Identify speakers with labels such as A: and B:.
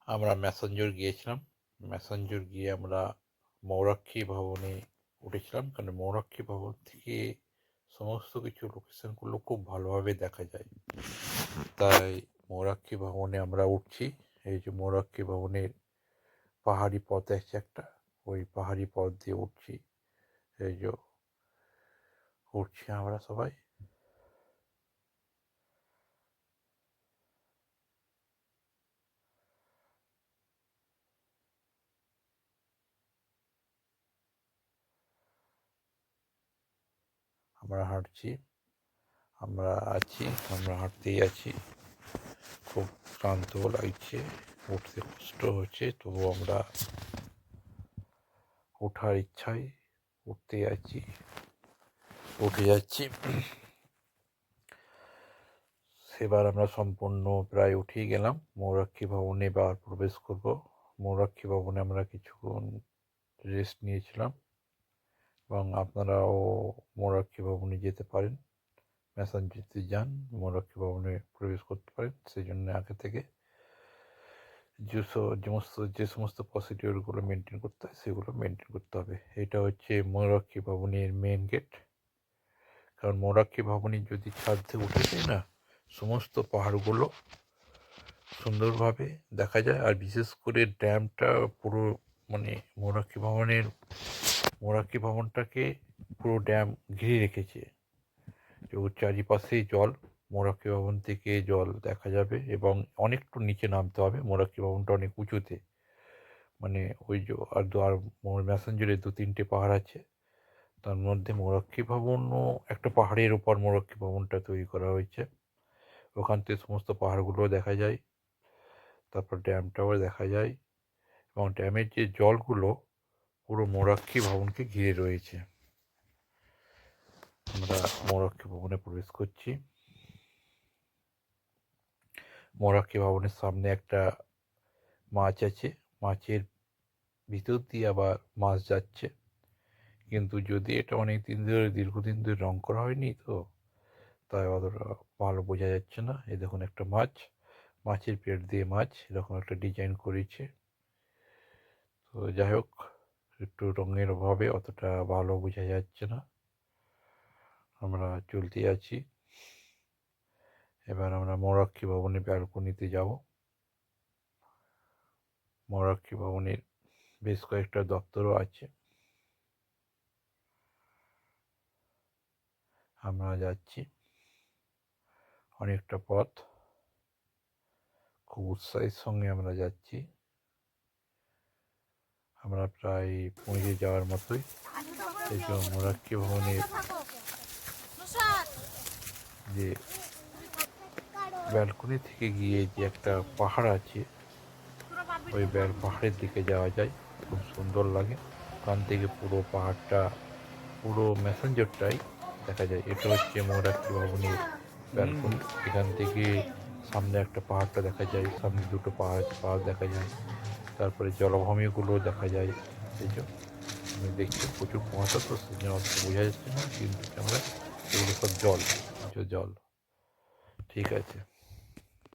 A: আমরা ম্যাসাঞ্জোর গিয়েছিলাম। ম্যাসাঞ্জোর গিয়ে আমরা মৌরাক্ষী ভবনে উঠেছিলাম, কারণ মৌরাক্ষী ভবন থেকে সমস্ত কিছু লোকেশনগুলো খুব ভালোভাবে দেখা যায়। তাই মৌরাক্ষী ভবনে আমরা উঠছি। এই যে মৌরাক্ষী ভবনের পাহাড়ি পথ আছে একটা, ওই পাহাড়ি পথ দিয়ে উঠছি। এই যে উঠছি আমরা সবাই। আমরা হাঁটছি, আমরা হাঁটতেই আছি। খুব ক্লান্ত লাগছে, উঠতে কষ্ট হচ্ছে, তবু আমরা ওঠার ইচ্ছায় উঠতে উঠে যাচ্ছি। সেবার আমরা সম্পূর্ণ প্রায় উঠেই গেলাম। মৌরাক্ষী ভবনে এবার প্রবেশ করব। মৌরাক্ষী ভবনে আমরা কিছুক্ষণ রেস্ট নিয়েছিলাম, এবং আপনারাও মৌরাক্ষী ভবনে যেতে পারেন। ম্যাসাঞ্জোর যান, মৌরাক্ষী ভবনে প্রবেশ করতে পারেন। সেই জন্য আগে থেকে যে সমস্ত প্রসিডিওরগুলো মেনটেন করতে হয় সেগুলো মেনটেন করতে হবে। এটা হচ্ছে মৌরাক্ষী ভবনের মেন গেট। কারণ মৌরাক্ষী ভবনে যদি ছাদ থেকে উঠে যায় না, সমস্ত পাহাড়গুলো সুন্দরভাবে দেখা যায়। আর বিশেষ করে ড্যামটা পুরো মানে মৌরাক্ষী ভবনটাকে পুরো ড্যাম ঘিরে রেখেছে। তো চারিপাশেই জল, মৌরাক্ষী ভবন থেকে জল দেখা যাবে, এবং অনেকটু নিচে নামতে হবে। মৌরাক্ষী ভবনটা অনেক উঁচুতে, মানে ওই যে আর ম্যাসাঞ্জোরে 2-3টে পাহাড় আছে, তার মধ্যে মৌরাক্ষী ভবনও একটা পাহাড়ের ওপর মৌরাক্ষী ভবনটা তৈরি করা হয়েছে। ওখান থেকে সমস্ত পাহাড়গুলো দেখা যায়, তারপর ড্যামটাও দেখা যায়, এবং ড্যামের যে জলগুলো পুরো মৌরাক্ষী ভবনকে ঘিরে রয়েছে। আমরা মৌরাক্ষী ভবনে প্রবেশ করছি। মৌরাক্ষী ভবনের সামনে একটা মাছ আছে, মাছের ভিতর দিয়ে আবার মাছ যাচ্ছে, কিন্তু যদি এটা দীর্ঘদিন ধরে রং করা হয়নি, তো তাই অতটা ভালো বোঝা যাচ্ছে না। এই দেখুন একটা মাছের পেট দিয়ে মাছ এরকম একটা ডিজাইন করেছে। তো যাই হোক, একটু রঙের অভাবে অতটা ভালো বোঝা যাচ্ছে না। আমরা চলতে আছি। এবার আমরা মৌরাক্ষী ভবনের ব্যালকনিতে যাব। মৌরাক্ষী ভবনের বেশ কয়েকটা দপ্তরও আছে। আমরা যাচ্ছি অনেকটা পথ, খুব উৎসাহের সঙ্গে আমরা যাচ্ছি। আমরা প্রায় পৌঁছে যাওয়ার মতোই। এই যে মৌরাক্ষী ভবনের যে ব্যালকনি থেকে গিয়ে যে একটা পাহাড় আছে, ওই পাহাড়ের দিকে যাওয়া যায়, খুব সুন্দর লাগে। ওখান থেকে পুরো পাহাড়টা, পুরো ম্যাসাঞ্জোরটাই দেখা যায়। এটা হচ্ছে মৌরাক্ষী ভবনের ব্যালকনি। এখান থেকে সামনে একটা পাহাড়টা দেখা যায়, সামনে দুটো পাহাড় দেখা যায়, তারপরে জলভূমিগুলো দেখা যায়। এই যে আমি দেখছি প্রচুর কুয়াশা, তো সেই জন্য অত বোঝা যাচ্ছে না, কিন্তু ক্যামেরা এগুলো সব জল। ঠিক আছে।